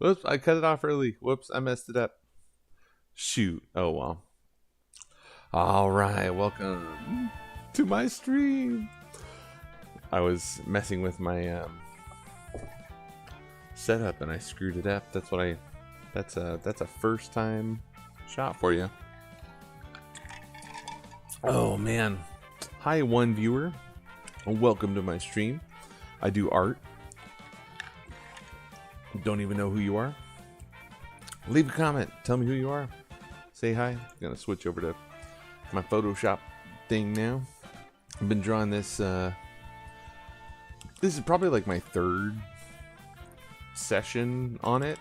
Whoops, I cut it off early. Whoops, I messed it up. Shoot. Oh well. Alright, welcome to my stream. I was messing with my setup and I screwed it up. That's a first time shot for you. Oh man. Hi one viewer. Welcome to my stream. I do art. Don't even know who you are. Leave a comment. Tell me who you are. Say hi. I'm gonna switch over to my Photoshop thing now. I've been drawing this. This is probably like my third session on it.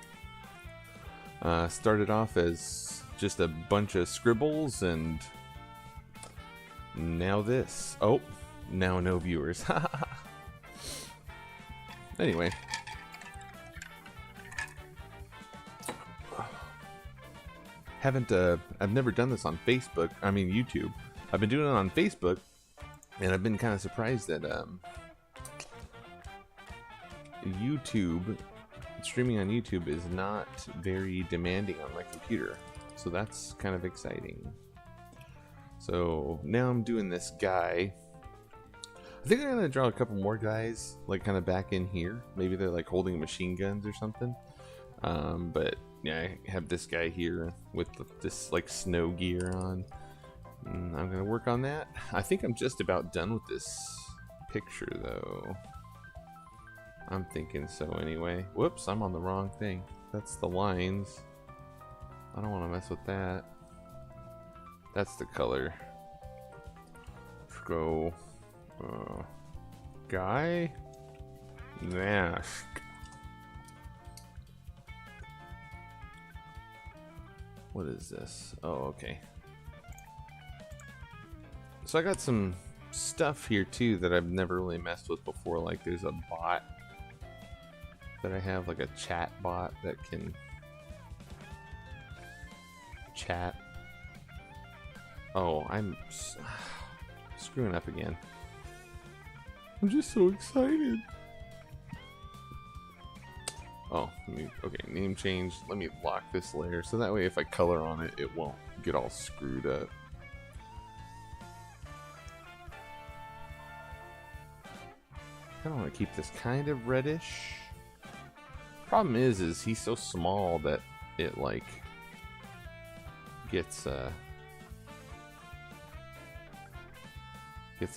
Started off as just a bunch of scribbles, and now this. Oh, now no viewers. Anyway. I've never done this on Facebook. I mean YouTube. I've been doing it on Facebook, and I've been kind of surprised that YouTube, streaming on YouTube is not very demanding on my computer. So that's kind of exciting. So now I'm doing this guy. I think I'm gonna draw a couple more guys, like kind of back in here. Maybe they're like holding machine guns or something. But yeah, I have this guy here with this like snow gear on. I'm gonna work on that. I think I'm just about done with this picture though. I'm thinking so anyway. Whoops, I'm on the wrong thing. That's the lines. I don't want to mess with that. That's the color. Let's go. Guy Nash. What is this? Oh, okay. So I got some stuff here too that I've never really messed with before. Like there's a bot that I have, like a chat bot that can chat. Oh, I'm screwing up again. I'm just so excited. Oh, okay, name change. Let me lock this layer so that way if I color on it, it won't get all screwed up. I kind of want to keep this kind of reddish. Problem is he's so small that it like gets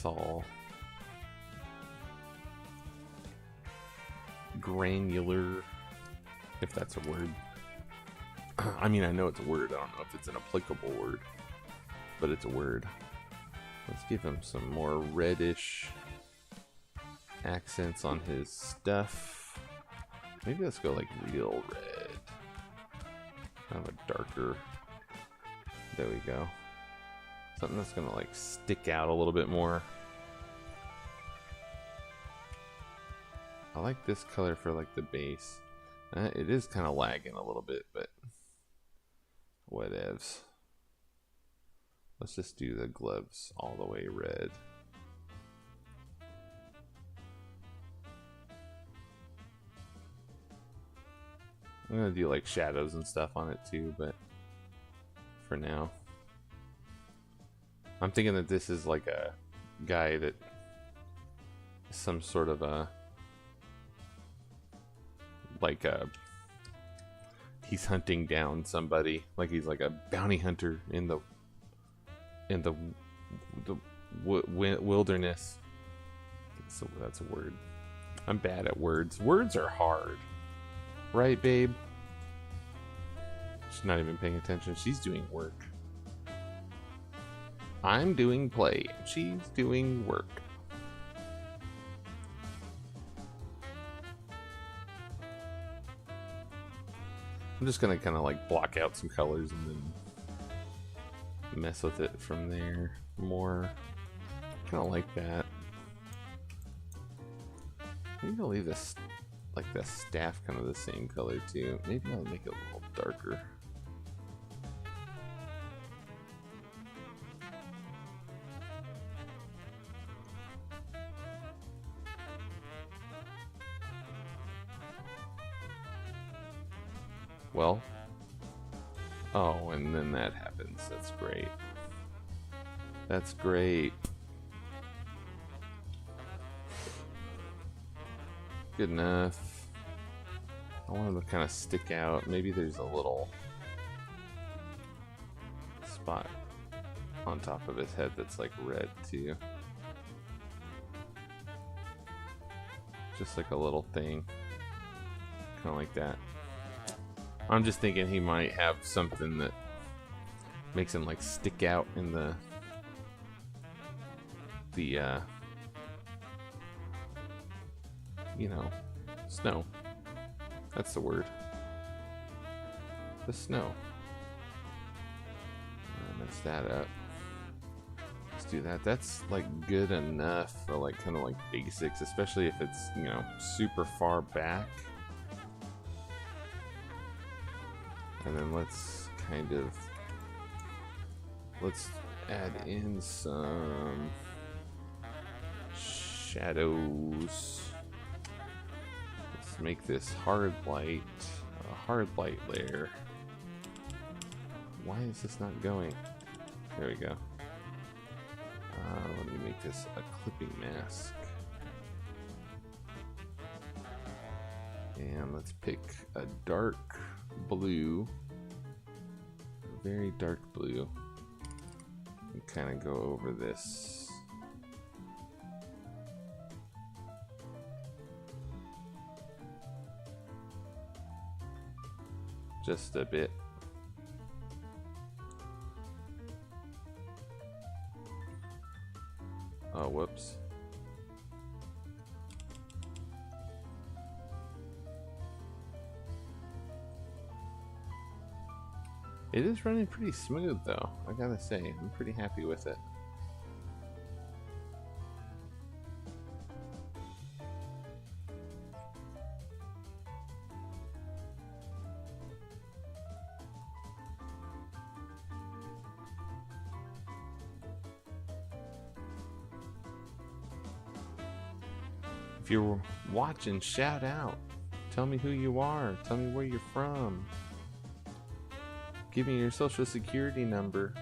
all granular, if that's a word. I mean, I know it's a word. I don't know if it's an applicable word, but it's a word. Let's give him some more reddish accents on his stuff. Maybe let's go like real red. Kind of a darker. There we go. Something that's gonna like stick out a little bit more. I like this color for like the base. It is kind of lagging a little bit, but whatevs. Let's just do the gloves all the way red. I'm gonna do like shadows and stuff on it too, but for now. I'm thinking that this is like a guy that is some sort of a he's hunting down somebody, like he's like a bounty hunter in the wilderness. So that's a word. I'm bad at words. Words are hard, right, babe? She's not even paying attention. She's doing work. I'm doing play. She's doing work. I'm just gonna kind of like block out some colors and then mess with it from there more. Kind of like that. Maybe I'll leave this, like the staff, kind of the same color too. Maybe I'll make it a little darker. Well. Oh, and then that happens. That's great. That's great. Good enough. I want him to kind of stick out. Maybe there's a little spot on top of his head that's like red too. Just like a little thing. Kind of like that. I'm just thinking he might have something that makes him like stick out in the you know, snow. That's the word. The snow. Mess that up. Let's do that. That's like good enough for like kind of like basics, especially if it's, you know, super far back. And then let's add in some shadows. Let's make this hard light, a hard light layer. Why is this not going? There we go. Let me make this a clipping mask. And let's pick a dark blue, a very dark blue, and kind of go over this. Just a bit. Oh, whoops. It is running pretty smooth though, I gotta say. I'm pretty happy with it. If you're watching, shout out. Tell me who you are. Tell me where you're from. Give me your social security number.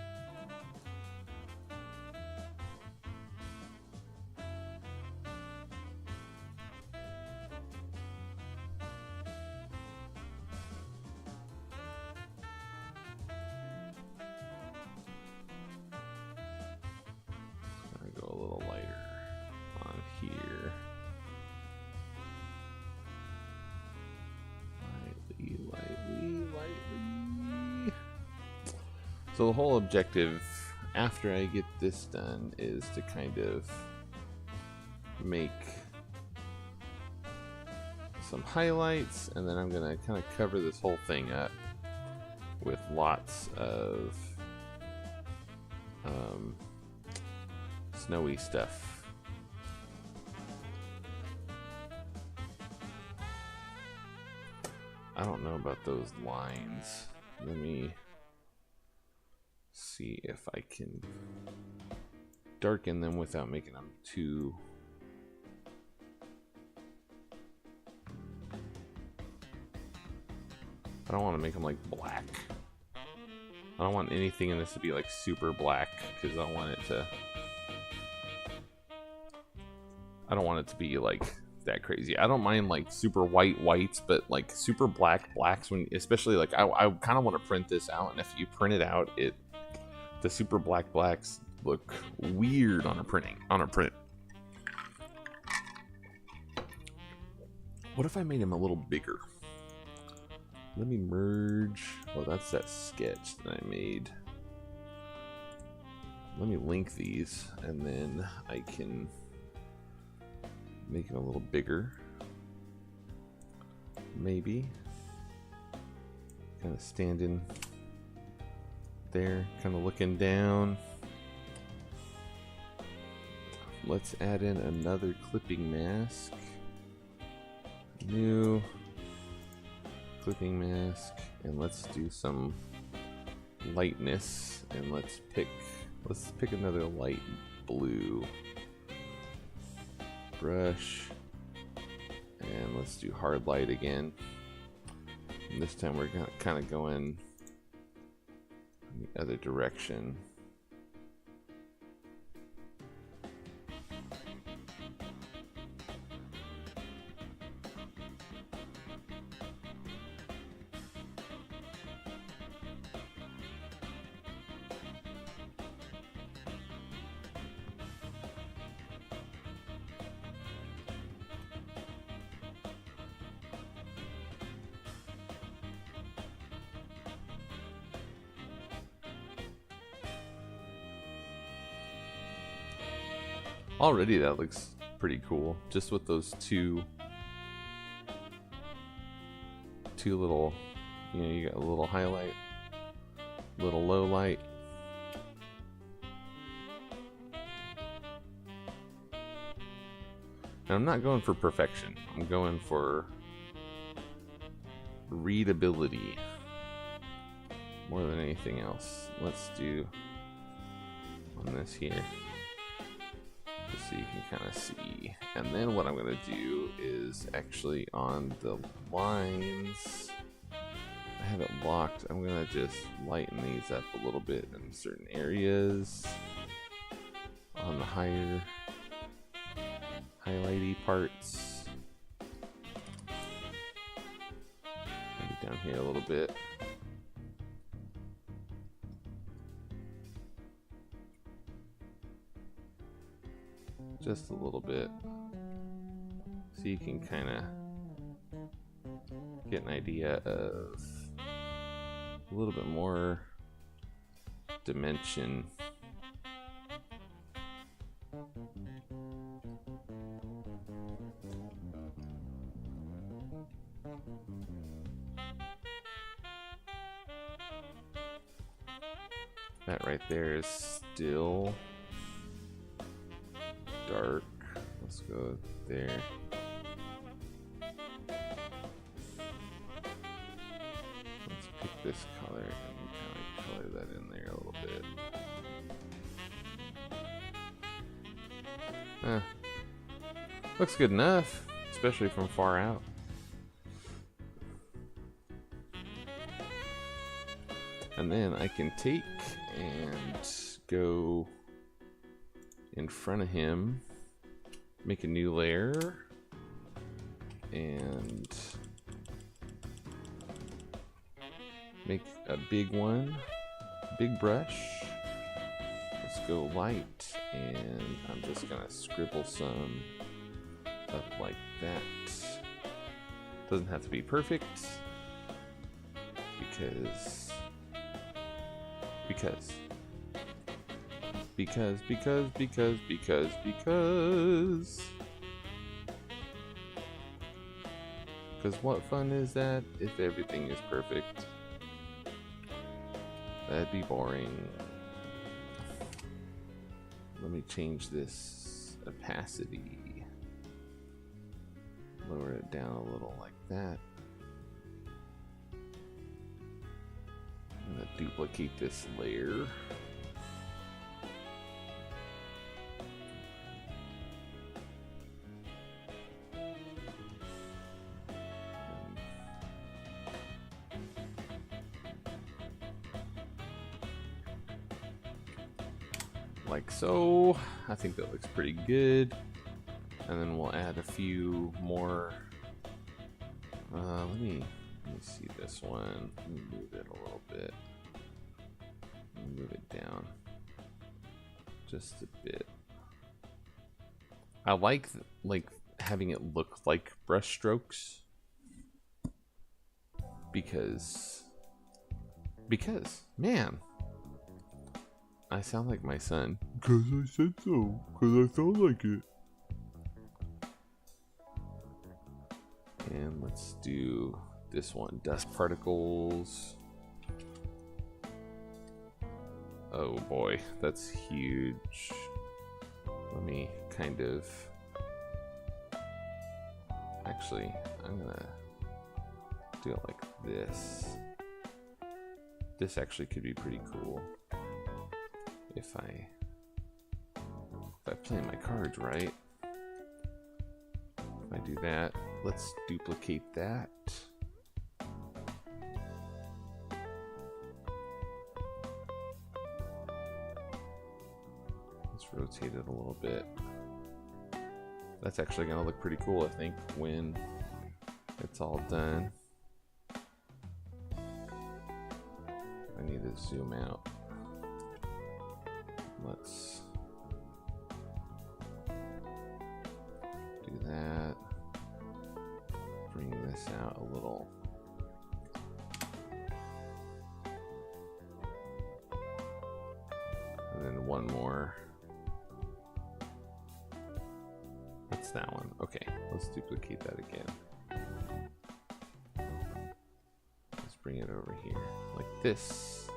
I go a little lighter on here. Lightly. So the whole objective after I get this done is to kind of make some highlights, and then I'm gonna kind of cover this whole thing up with lots of snowy stuff. I don't know about those lines. Let me see if I can darken them without making them too... I don't want to make them like black. I don't want anything in this to be like super black, because I want it to... I don't want it to be like that crazy. I don't mind like super whites, but like super blacks, when especially like I kind of want to print this out, and if you print it out, the super blacks look weird on a print. What if I made him a little bigger? Let me merge. Oh, that's that sketch that I made. Let me link these, and then I can make it a little bigger. Maybe. Kind of standing there, kind of looking down. Let's add in another clipping mask. New clipping mask, and let's do some lightness, and let's pick another light blue brush, and let's do hard light again, And this time we're gonna kind of go in the other direction. Already that looks pretty cool, just with those two little, you know, you got a little highlight, little low light. And I'm not going for perfection, I'm going for readability more than anything else. Let's do on this here, just so you can kind of see. And then what I'm going to do is actually on the lines, I have it locked, I'm going to just lighten these up a little bit in certain areas on the higher highlighty parts. Maybe down here a little bit. Just a little bit, so you can kind of get an idea of a little bit more dimension. That right there is still dark. Let's go there. Let's pick this color and kind of color that in there a little bit. Looks good enough, especially from far out. And then I can take and go in front of him, make a new layer, and make a big one, big brush. Let's go light, and I'm just gonna scribble some up like that. Doesn't have to be perfect, because what fun is that if everything is perfect? That'd be boring. Let me change this opacity, lower it down a little like that. I'm gonna duplicate this layer. Like so. I think that looks pretty good. And then we'll add a few more. Let me see this one. Let me move it a little bit. Move it down just a bit. I like having it look like brush strokes because man, I sound like my son. Cause I said so. Cause I sound like it. And let's do this one. Dust particles. Oh boy, that's huge. Let me kind of... Actually, I'm gonna do it like this. This actually could be pretty cool. If I play my cards right. If I do that, let's duplicate that. rotate it a little bit. That's actually going to look pretty cool, I think, when it's all done. I need to zoom out. Let's do that. Bring this out a little. And then one more. That's that one. Okay, let's duplicate that again. Let's bring it over here like this.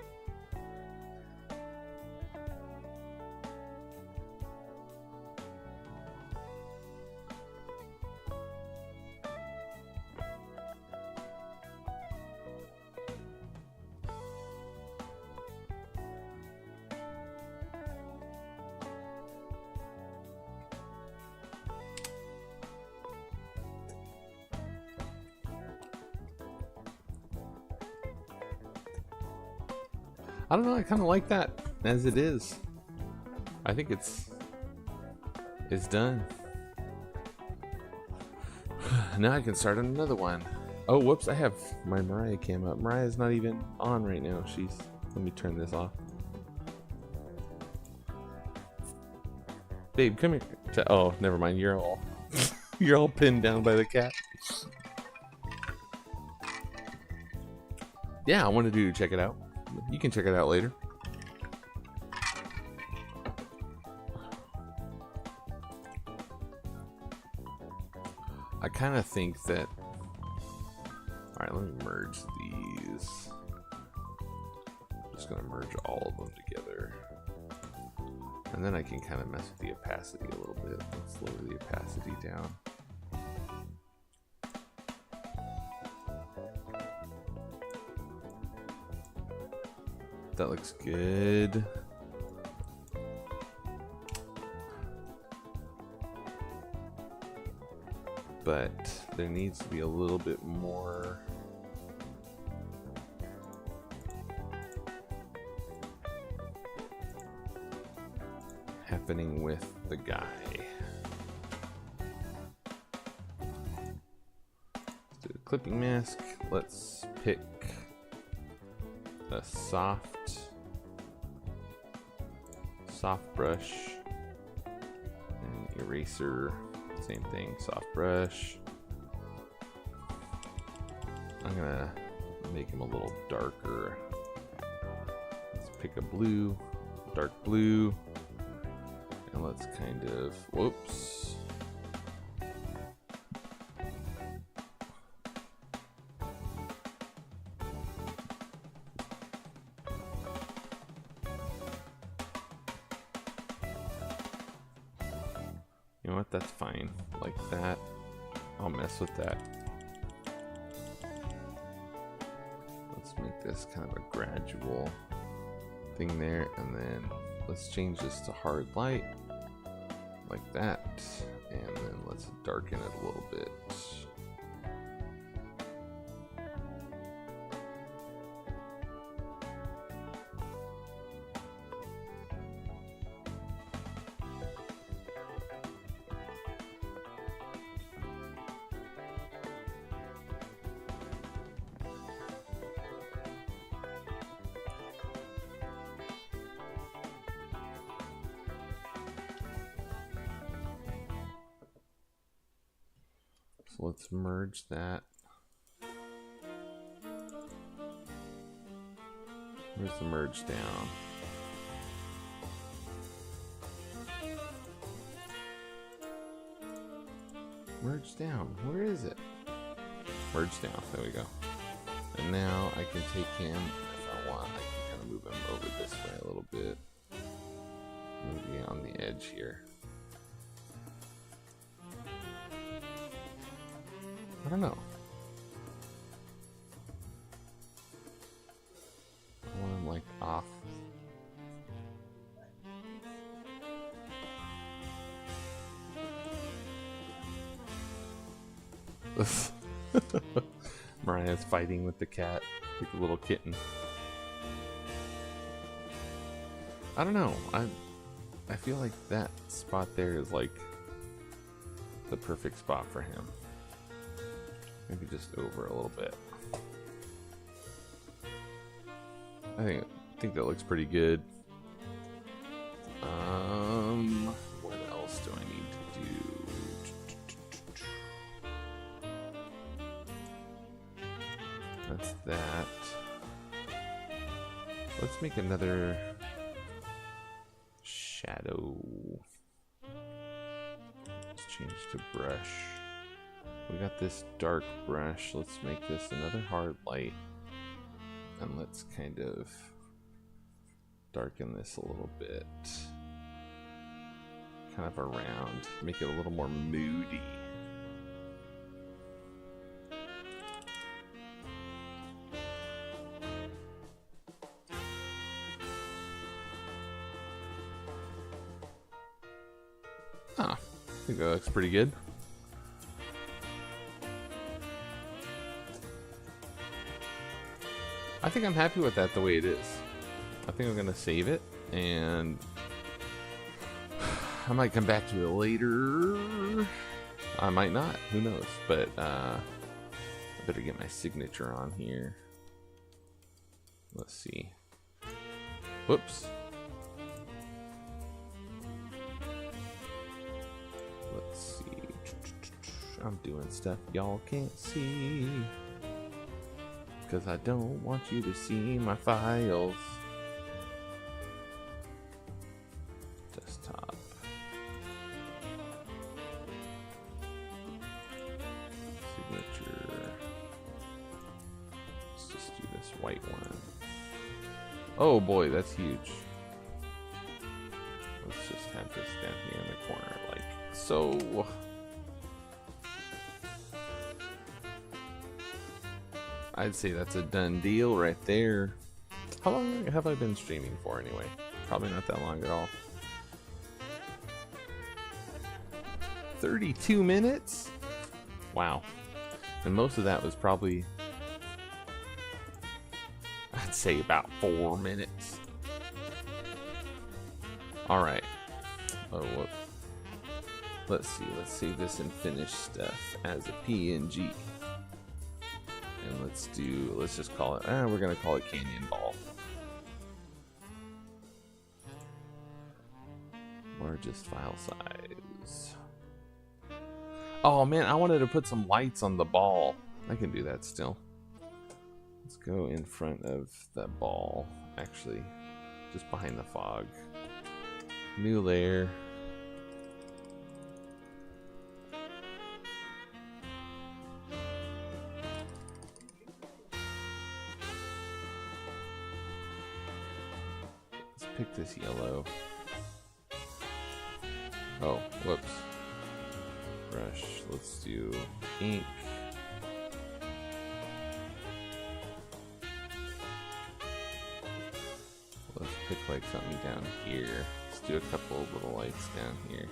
I don't know, I kind of like that as it is. I think it's done. Now I can start on another one. Oh, whoops, I have my Mariah cam up. Mariah's not even on right now. Let me turn this off. Babe, come here. Oh, never mind. You're all you're all pinned down by the cat. Yeah, I wanted you to check it out. You can check it out later. I kind of think that... Alright, let me merge these. I'm just going to merge all of them together. And then I can kind of mess with the opacity a little bit. Let's lower the opacity down. That looks good. But there needs to be a little bit more happening with the guy. Let's do a clipping mask. Let's pick a soft brush and eraser. Same thing, soft brush. I'm gonna make him a little darker. Let's pick a blue, dark blue, and let's kind of, whoops. You know what, that's fine. Like that. I'll mess with that. Let's make this kind of a gradual thing there, and then let's change this to hard light. Like that. And then let's darken it a little bit. So let's merge that. Where's the merge down? Merge down. Where is it? Merge down. There we go. And now I can take him, if I want, I can kind of move him over this way a little bit. Maybe on the edge here. I don't know. I want him like off. Mariah's fighting with the cat, like a little kitten. I don't know. I feel like that spot there is like the perfect spot for him. Maybe just over a little bit. I think that looks pretty good. What else do I need to do? That's that. Let's make another shadow. Let's change to brush. We got this dark brush. Let's make this another hard light. And let's kind of darken this a little bit. Kind of around. Make it a little more moody. Ah, I think that looks pretty good. I think I'm happy with that the way it is. I think I'm gonna save it, and I might come back to it later. I might not, who knows, but I better get my signature on here. Let's see. Whoops. Let's see. I'm doing stuff y'all can't see, because I don't want you to see my files. Desktop. Signature. Let's just do this white one. Oh boy, that's huge. Let's just have this down here in the corner, like so. I'd say that's a done deal right there. How long have I been streaming for anyway? Probably not that long at all. 32 minutes? Wow. And most of that was probably, I'd say about 4 minutes. Alright. Oh, whoop. Let's see. Let's save this and finish stuff as a PNG. And let's just call it, we're gonna call it Canyon Ball. Largest file size. Oh man, I wanted to put some lights on the ball. I can do that still. Let's go in front of the ball, actually, just behind the fog. New layer. Pick this yellow. Oh, whoops. Brush. Let's do ink. Let's pick like something down here. Let's do a couple of little lights down here.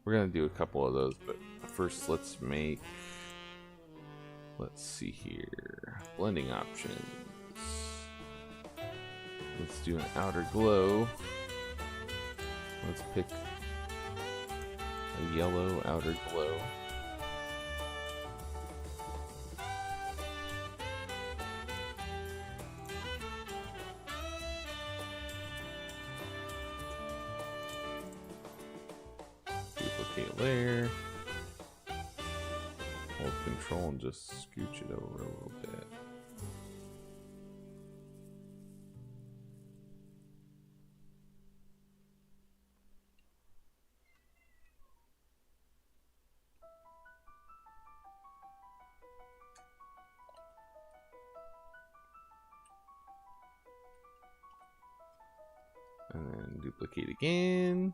We're gonna do a couple of those, but first let's see here, blending options. Let's do an outer glow. Let's pick a yellow outer glow. Duplicate layer. Hold control and just scooch it over a little bit. And then duplicate again.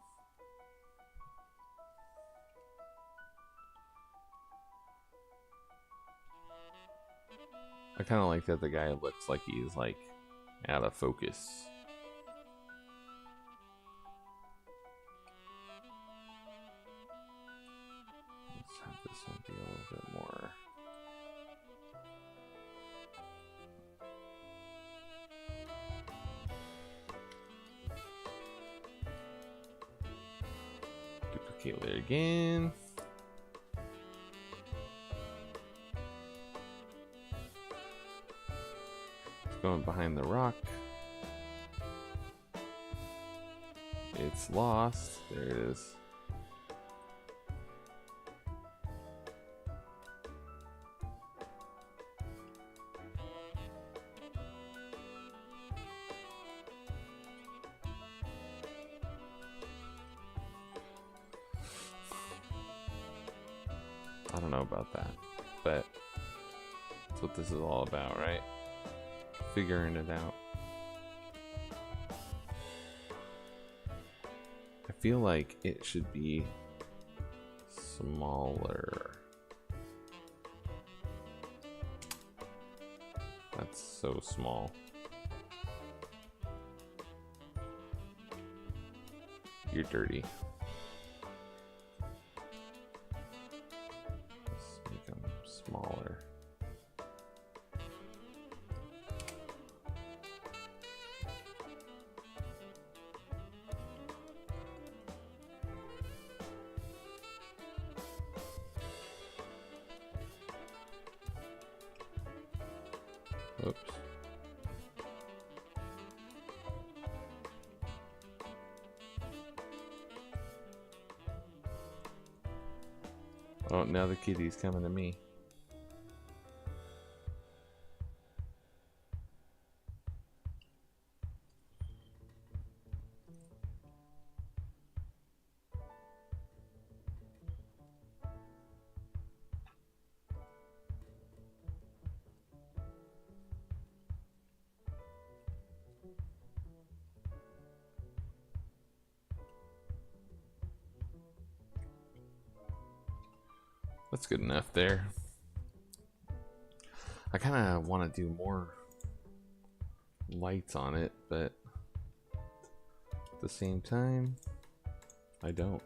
I kind of like that the guy looks like he's like out of focus. Let's have be a little bit more. Duplicate layer again. It's going behind the rock. It's lost. There it is. I don't know about that, but that's what this is all about, right? Figuring it out. I feel like it should be smaller. That's so small. You're dirty. Let's make them smaller. Oops. Oh, now the kitty's coming to me. That's good enough there. I kind of want to do more lights on it, but at the same time, I don't.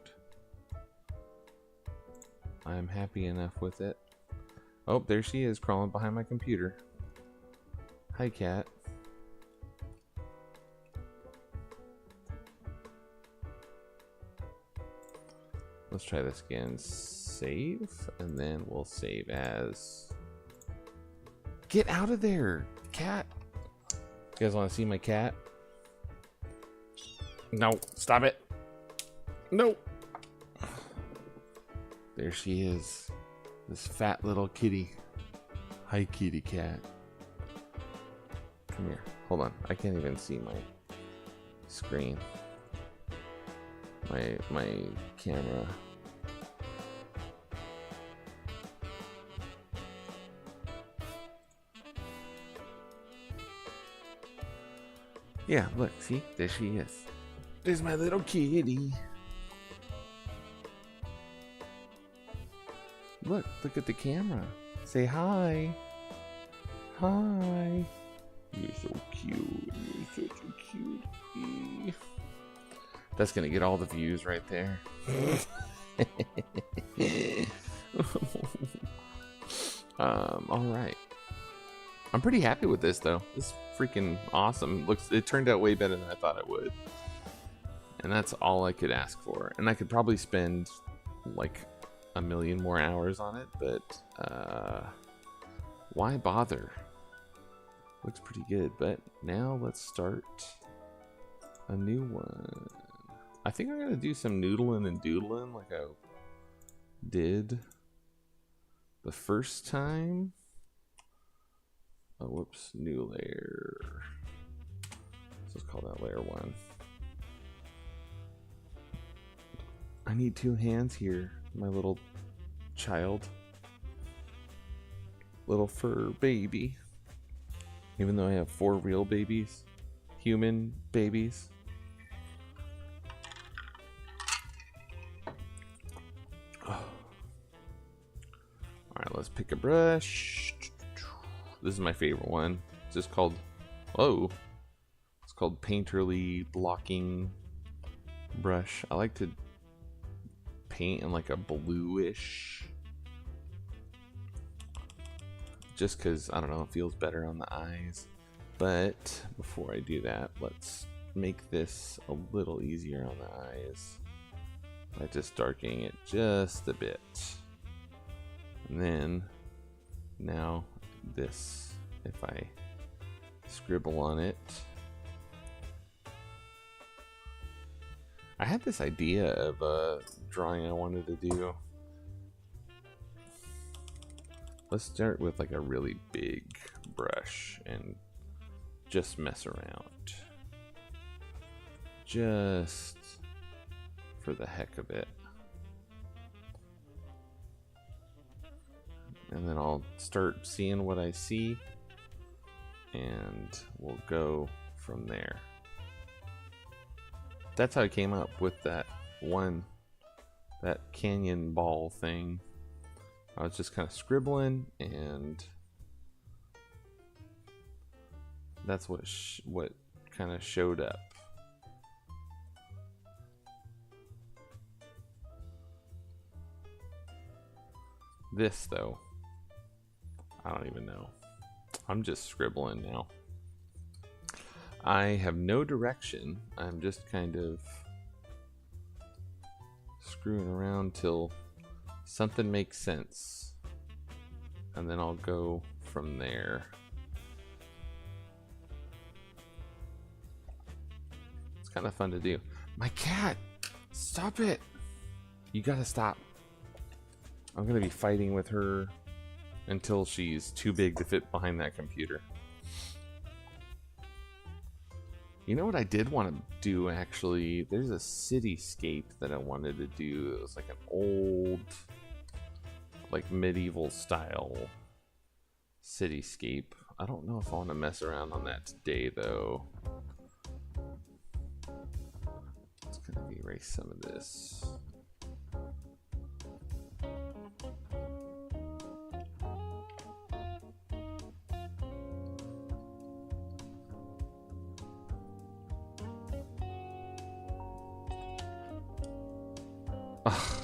I'm happy enough with it. Oh, there she is, crawling behind my computer. Hi, cat. Let's try this again. Save, and then we'll save as... Get out of there, cat! You guys want to see my cat? No, stop it! No! There she is. This fat little kitty. Hi, kitty cat. Come here. Hold on. I can't even see my screen. My camera. Yeah, look, see? There she is. There's my little kitty. Look at the camera. Say hi. Hi. You're so cute. You're such a cutie. That's gonna get all the views right there. All right. I'm pretty happy with this though. This is freaking awesome. It turned out way better than I thought it would. And that's all I could ask for. And I could probably spend like a million more hours on it, but why bother? Looks pretty good, but now let's start a new one. I think I'm gonna do some noodling and doodling like I did the first time. Oh, whoops, new layer. Let's call that layer 1. I need 2 hands here, my little child. Little fur baby. Even though I have 4 real babies. Human babies. Oh. Alright, let's pick a brush. This is my favorite one. It's just called... Whoa. It's called Painterly Blocking Brush. I like to paint in like a bluish just because, I don't know, it feels better on the eyes. But before I do that, let's make this a little easier on the eyes by just darkening it just a bit. And then, now this, if I scribble on it, I had this idea of a drawing I wanted to do. Let's start with like a really big brush and just mess around. Just for the heck of it. And then I'll start seeing what I see, and we'll go from there. That's how I came up with that canyon ball thing. I was just kind of scribbling, and that's what kind of showed up. This, though, I don't even know. I'm just scribbling now. I have no direction. I'm just kind of screwing around till something makes sense, and then I'll go from there. It's kind of fun to do. My cat! Stop it! You gotta stop. I'm gonna be fighting with her until she's too big to fit behind that computer. You know what I did want to do, actually? There's a cityscape that I wanted to do. It was like an old, like medieval style cityscape. I don't know if I want to mess around on that today, though. It's gonna erase some of this. Ugh.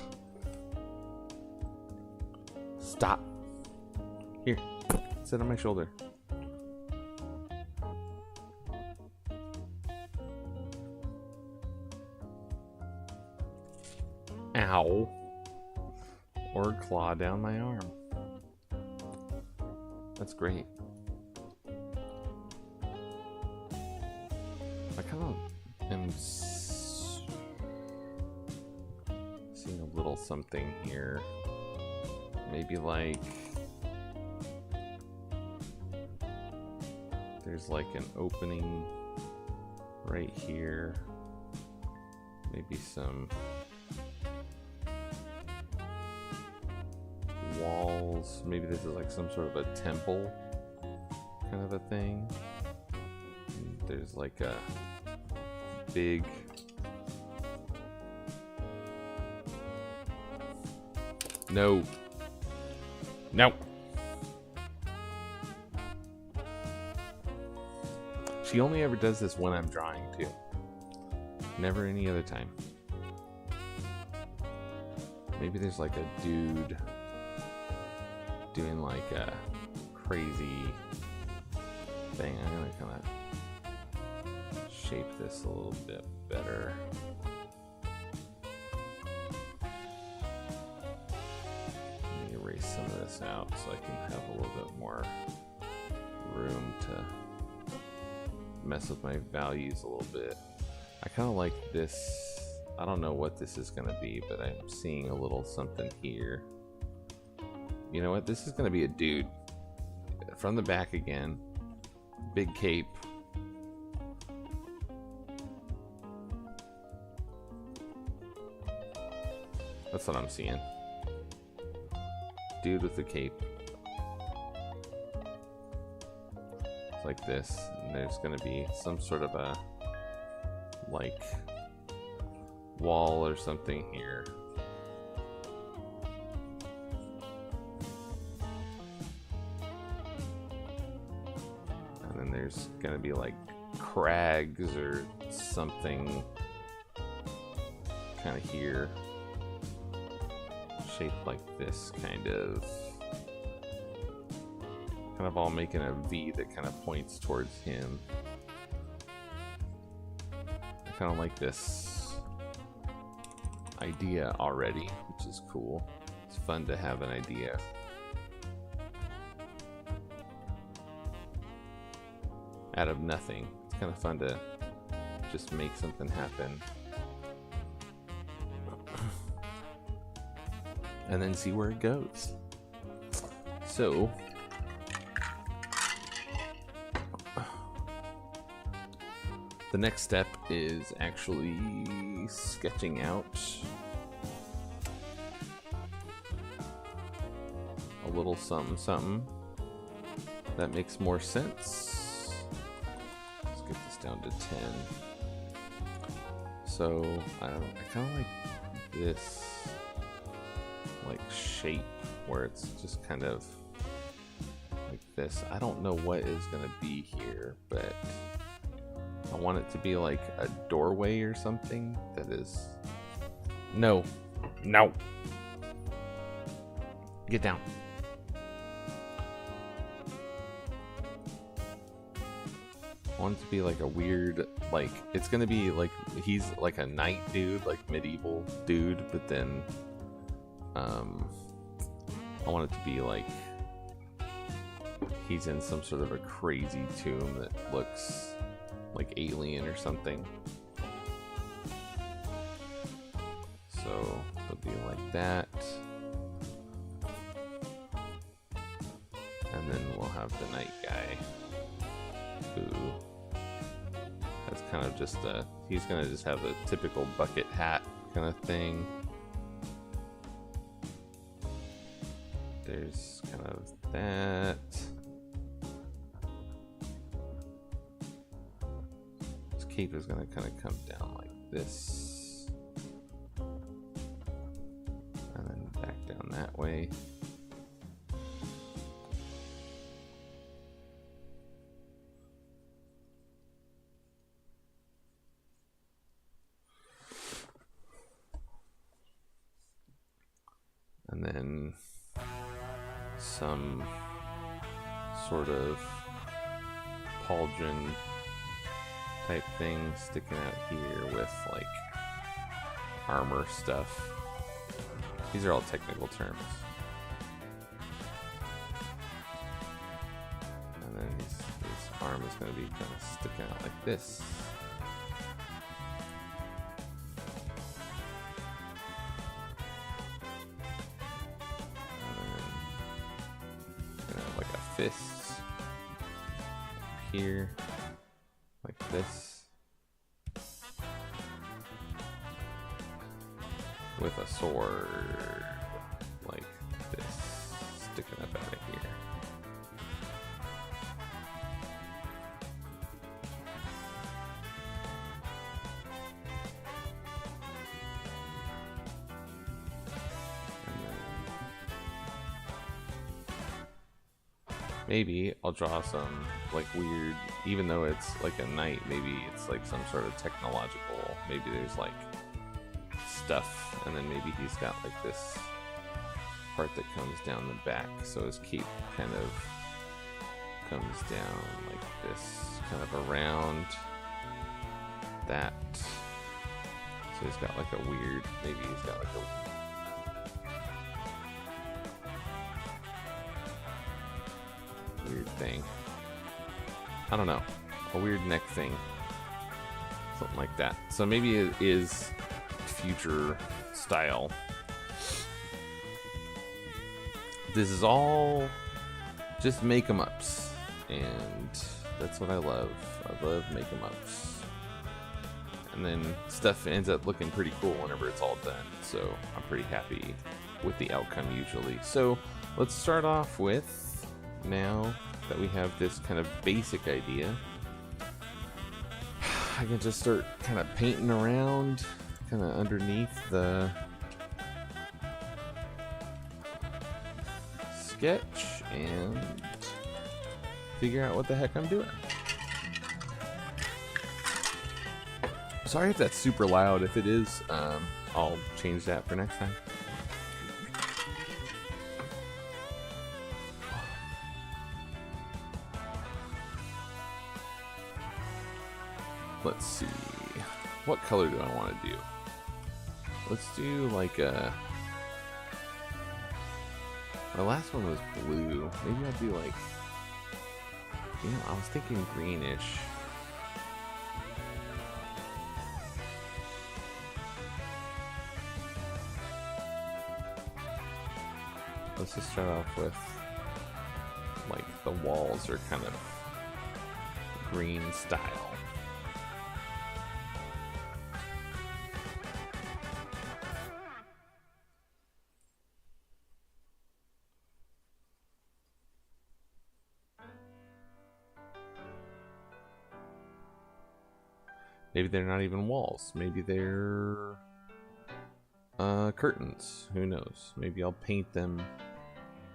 Stop. Here, sit on my shoulder. Ow. Or claw down my arm. That's great. I kind of am seeing a little something here. Maybe like there's like an opening right here. Maybe some walls. Maybe this is like some sort of a temple kind of a thing. And there's like a big no. She only ever does this when I'm drawing too. Never any other time. Maybe there's like a dude doing like a crazy thing. I'm gonna kind of shape this a little bit better. Let me erase some of this out so I can have a little bit more room to mess with my values a little bit. I kind of like this. I don't know what this is going to be, but I'm seeing a little something here. You know what? This is going to be a dude. From the back again. Big cape. That's what I'm seeing. Dude with the cape. It's like this. And there's going to be some sort of a like wall or something here. And then there's gonna be like crags or something kind of here, shaped like this, kind of kind of all making a V that kind of points towards him. I kind of like this idea already, which is cool. It's fun to have an idea. Out of nothing. It's kind of fun to just make something happen. And then see where it goes. So, the next step is actually sketching out a little something something that makes more sense. Let's get this down to 10. So I kind of like this like shape where it's just kind of like this. I don't know what is gonna be here, but I want it to be like a doorway or something that is... No. No. Get down. I want it to be like a weird, like, it's gonna be like, he's like a knight dude, like medieval dude, but then, I want it to be like, he's in some sort of a crazy tomb that looks like alien or something. So it'll be like that. And then we'll have the night guy who has kind of just a, he's gonna just have a typical bucket hat kind of thing. There's kind of that. His cape is gonna kind of come down like this. And then back down that way. And then some sort of pauldron type thing sticking out here with like armor stuff. These are all technical terms. And then his arm is going to be kind of sticking out like this. Fists here, like this, with a sword like this sticking up out of here. Maybe I'll draw some like weird, even though it's like a knight, maybe it's like some sort of technological, maybe there's like stuff, and then maybe he's got like this part that comes down the back, so his cape kind of comes down like this, kind of around that. So he's got like a weird, maybe he's got like a weird thing. I don't know. A weird neck thing. Something like that. So maybe it is future style. This is all just make 'em ups. And that's what I love. I love make 'em ups. And then stuff ends up looking pretty cool whenever it's all done. So I'm pretty happy with the outcome usually. So let's start off with, now that we have this kind of basic idea, I can just start kind of painting around kind of underneath the sketch and figure out what the heck I'm doing. Sorry if that's super loud. If it is, I'll change that for next time. Let's see. What color do I want to do? Let's do like a... My last one was blue. Maybe I'll do like... You know, I was thinking greenish. Let's just start off with like the walls are kind of green style. Maybe they're not even walls. Maybe they're curtains. Who knows? Maybe I'll paint them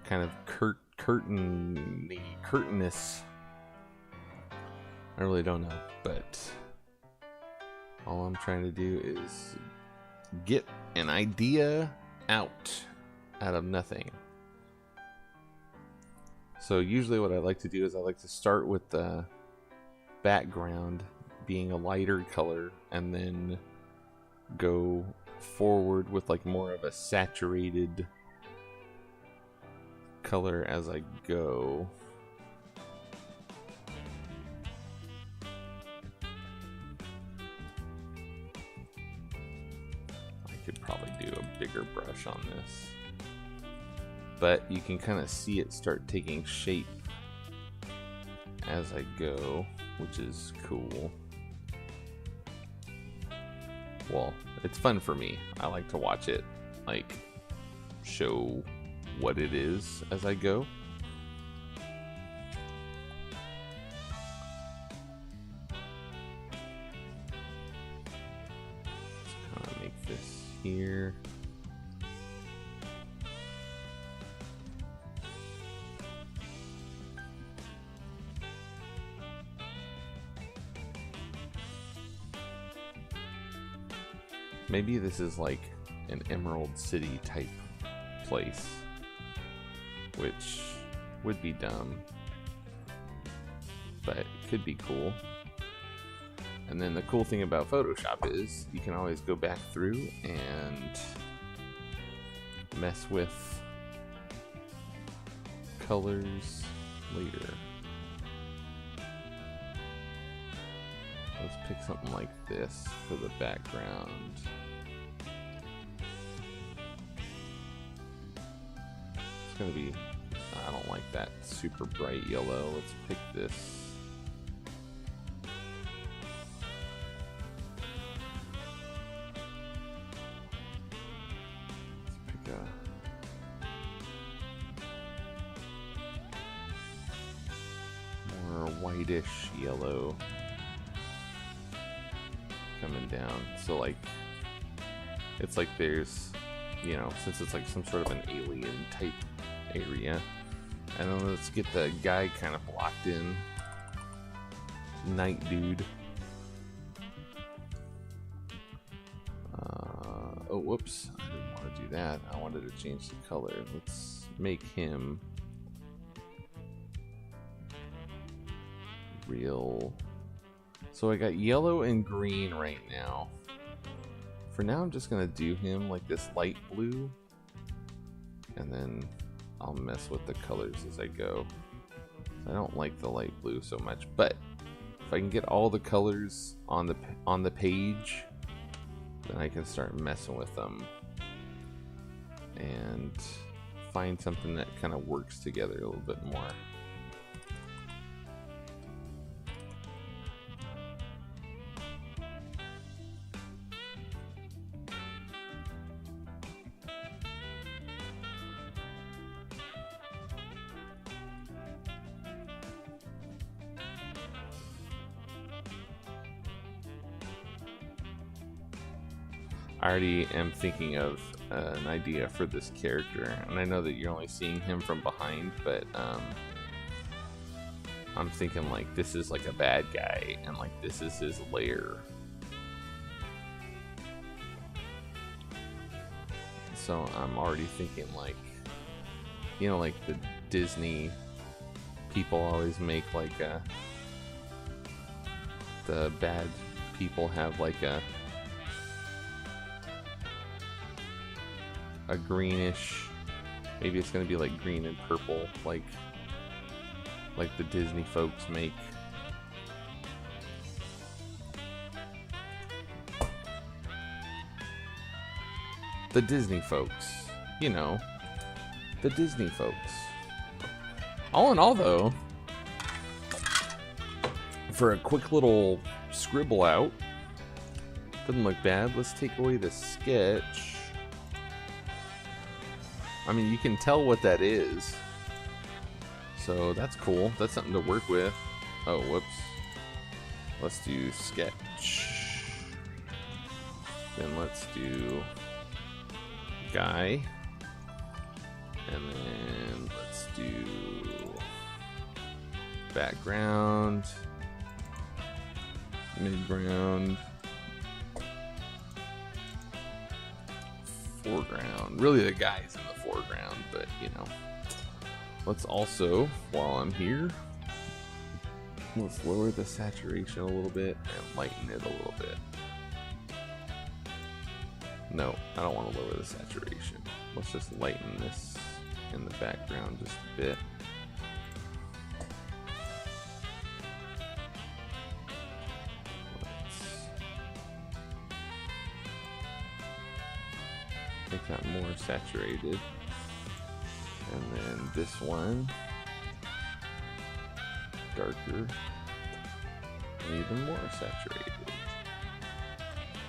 kind of curtainous. I really don't know, but all I'm trying to do is get an idea out of nothing. So usually what I like to do is I like to start with the background being a lighter color and then go forward with like more of a saturated color as I go. I could probably do a bigger brush on this, but you can kind of see it start taking shape as I go, which is cool. Well, it's fun for me. I like to watch it, like, show what it is as I go. Let's kind of make this here. Maybe this is like an Emerald City type place, which would be dumb, but it could be cool. And then the cool thing about Photoshop is you can always go back through and mess with colors later. Let's pick something like this for the background. It's gonna be, I don't like that super bright yellow. Let's pick this. Let's pick a more whitish yellow coming down. So like, it's like there's, you know, since it's like some sort of an alien type area. And then let's get the guy kind of blocked in. Night dude. Oh, whoops. I didn't want to do that. I wanted to change the color. Let's make him real. So I got yellow and green right now. For now, I'm just going to do him like this light blue. And then I'll mess with the colors as I go. I don't like the light blue so much, but if I can get all the colors on the page, then I can start messing with them and find something that kind of works together a little bit more. I already am thinking of an idea for this character, and I know that you're only seeing him from behind, but I'm thinking like this is like a bad guy, and like this is his lair. So I'm already thinking like, you know, like the Disney people always make like the bad people have like a greenish, maybe it's gonna be like green and purple, like the Disney folks make. The Disney folks, you know, the Disney folks. All in all, though, for a quick little scribble out, doesn't look bad. Let's take away the sketch. I mean, you can tell what that is, so that's cool. That's something to work with. Oh, whoops. Let's do sketch. Then let's do guy. And then let's do background, midground, foreground. Really, the guy's in the foreground, but you know. Let's also, while I'm here, let's lower the saturation a little bit and lighten it a little bit. No, I don't want to lower the saturation. Let's just lighten this in the background just a bit. Let's make that more saturated. And then this one, darker, and even more saturated.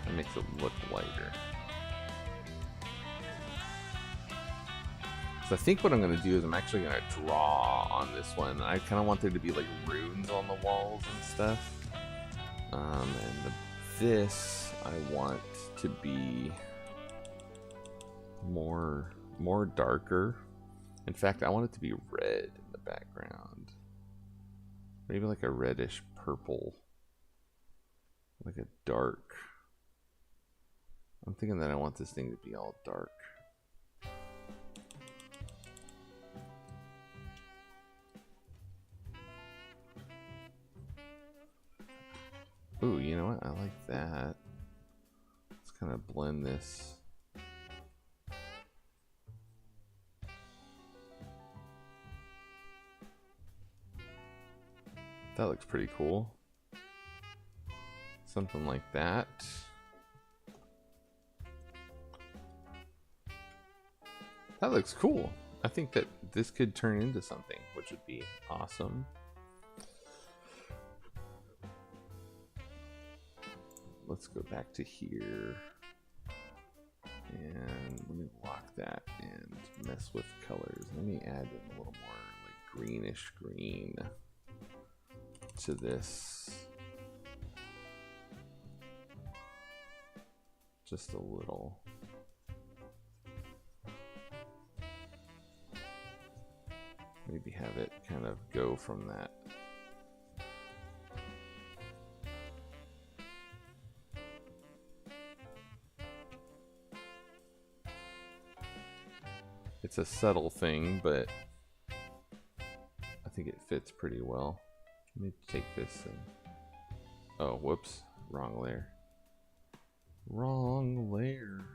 That makes it look lighter. So I think what I'm going to do is I'm actually going to draw on this one. I kind of want there to be like runes on the walls and stuff. This I want to be more darker. In fact, I want it to be red in the background. Maybe like a reddish purple. Like a dark. I'm thinking that I want this thing to be all dark. Ooh, you know what? I like that. Let's kind of blend this. That looks pretty cool. Something like that. That looks cool. I think that this could turn into something, which would be awesome. Let's go back to here. And let me lock that and mess with colors. Let me add in a little more like greenish green to this. Just a little. Maybe have it kind of go from that. It's a subtle thing, but I think it fits pretty well. Let me take this and... Oh, whoops. Wrong layer. Wrong layer.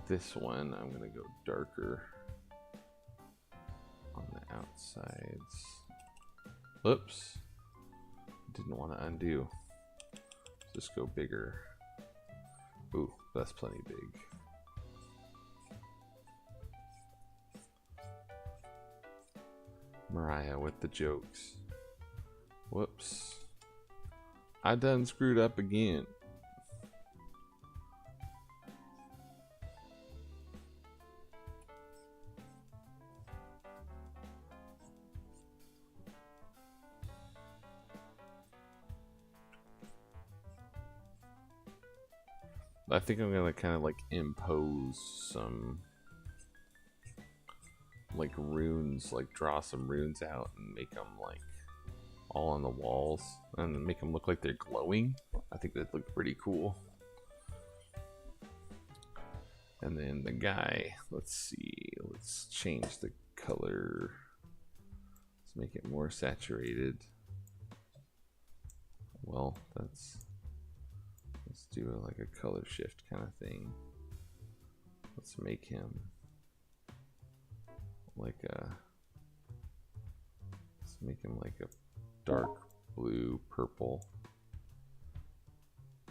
This one, I'm going to go darker on the outsides. Oops. Didn't want to undo. Just go bigger. Ooh, that's plenty big. Mariah with the jokes. Whoops. I done screwed up again. I think I'm gonna kind of like impose some like runes, like draw some runes out and make them like all on the walls and make them look like they're glowing. I think that looked pretty cool. And then the guy, let's see, let's change the color. Let's make it more saturated. Well, let's do like a color shift kind of thing. Let's make him like a dark blue purple.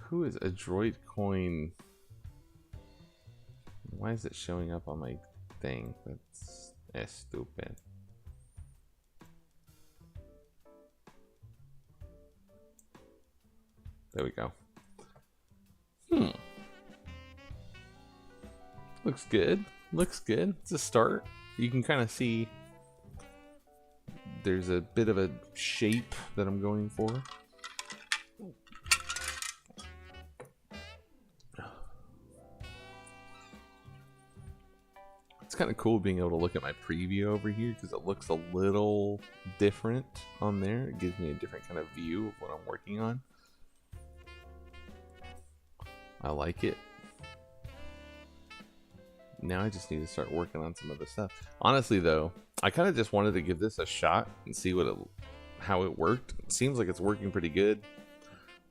Who is Adroit Coin? Why is it showing up on my thing? That's stupid. There we go. Looks good. Looks good. It's a start. You can kind of see there's a bit of a shape that I'm going for. It's kind of cool being able to look at my preview over here because it looks a little different on there. It gives me a different kind of view of what I'm working on. I like it. Now I just need to start working on some other stuff. Honestly though, I kind of just wanted to give this a shot and see how it worked. It seems like it's working pretty good.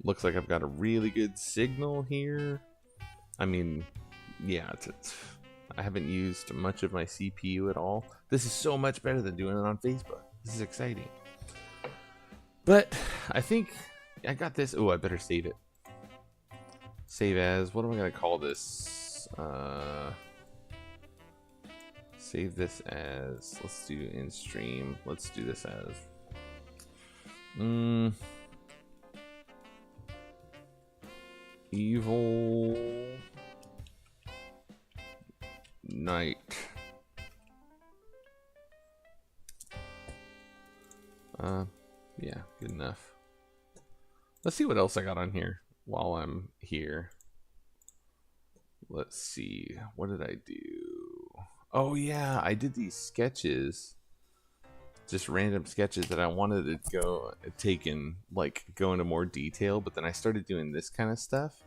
Looks like I've got a really good signal here. I mean, yeah, I haven't used much of my CPU at all. This is so much better than doing it on Facebook. This is exciting. But I think I got this. Oh, I better save it. Save as, what am I gonna call this? Save this as, let's do in stream. Let's do this as Evil Knight. Yeah, good enough. Let's see what else I got on here while I'm here. Let's see, what did I do? Oh yeah, I did these sketches, just random sketches that I wanted to go into more detail, but then I started doing this kind of stuff,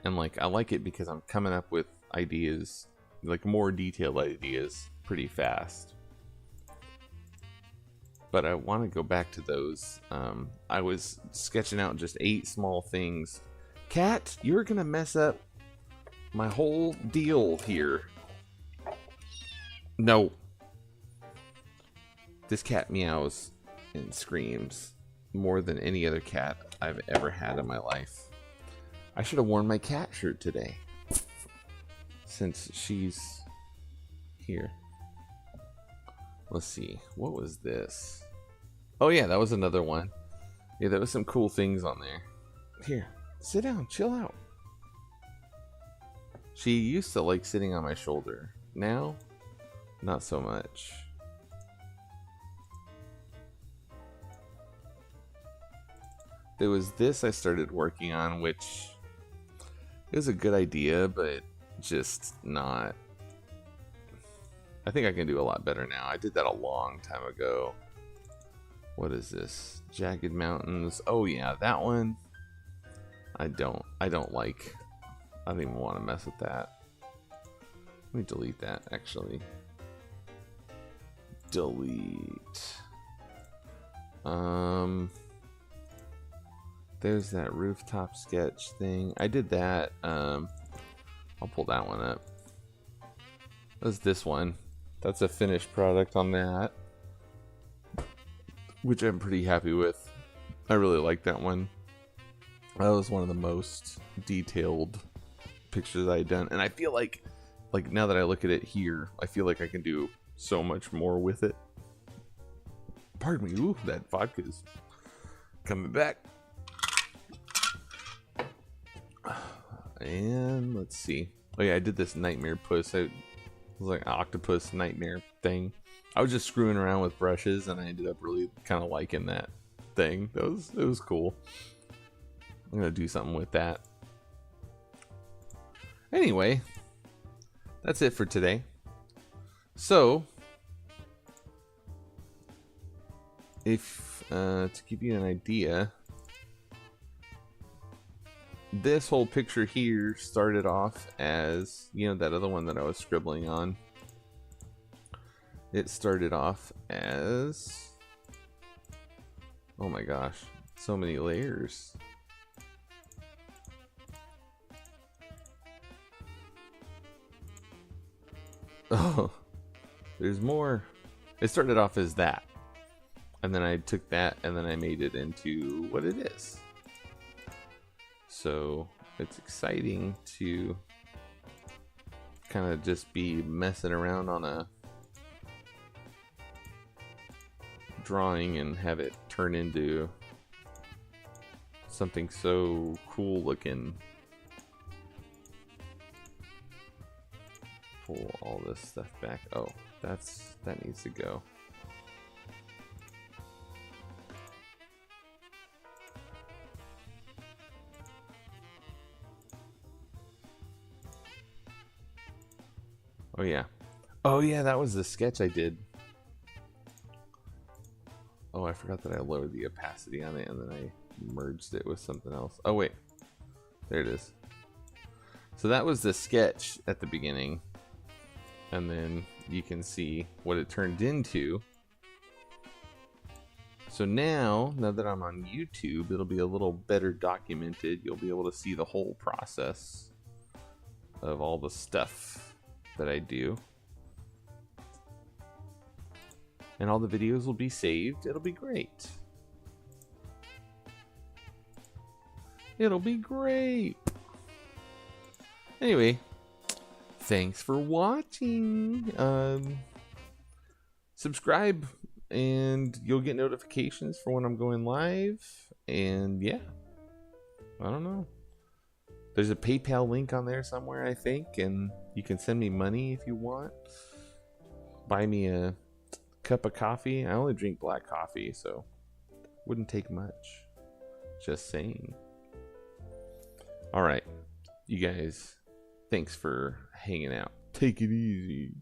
and like I like it because I'm coming up with ideas, like more detailed ideas, pretty fast. But I want to go back to those. I was sketching out just 8 small things. Cat, you're gonna mess up my whole deal here. No. This cat meows and screams more than any other cat I've ever had in my life. I should have worn my cat shirt today, since she's here. Let's see, what was this? Oh yeah, that was another one. Yeah, there was some cool things on there. Here, sit down, chill out. She used to like sitting on my shoulder. Now, not so much. There was this I started working on, which it was a good idea, but just not. I think I can do a lot better now. I did that a long time ago. What is this? Jagged Mountains. Oh yeah, that one. I don't like. I don't even want to mess with that. Let me delete that actually. Delete. There's that rooftop sketch thing. I did that. I'll pull that one up. That's this one. That's a finished product on that, which I'm pretty happy with. I really like that one. That was one of the most detailed pictures I had done, and I feel like now that I look at it here, I feel like I can do so much more with it. Pardon me. Ooh, that vodka's coming back. And let's see. Oh yeah, I did this nightmare puss. It was like an octopus nightmare thing. I was just screwing around with brushes, and I ended up really kind of liking that thing. It was cool. I'm gonna do something with that. Anyway, that's it for today. So if to give you an idea, this whole picture here started off as, you know, that other one that I was scribbling on. It started off as, oh my gosh, so many layers. Oh, there's more. It started off as that, and then I took that and then I made it into what it is. So it's exciting to kind of just be messing around on a drawing and have it turn into something so cool looking. Pull all this stuff back. Oh, that needs to go. Oh yeah. Oh yeah, that was the sketch I did. Oh, I forgot that I lowered the opacity on it and then I merged it with something else. Oh wait. There it is. So that was the sketch at the beginning. And then you can see what it turned into. So now that I'm on YouTube, it'll be a little better documented. You'll be able to see the whole process of all the stuff that I do. And all the videos will be saved. It'll be great. It'll be great. Anyway, thanks for watching. Subscribe and you'll get notifications for when I'm going live. And yeah, I don't know. There's a PayPal link on there somewhere, I think, and you can send me money if you want. Buy me a cup of coffee. I only drink black coffee, so wouldn't take much. Just saying. All right, you guys, thanks for hanging out. Take it easy.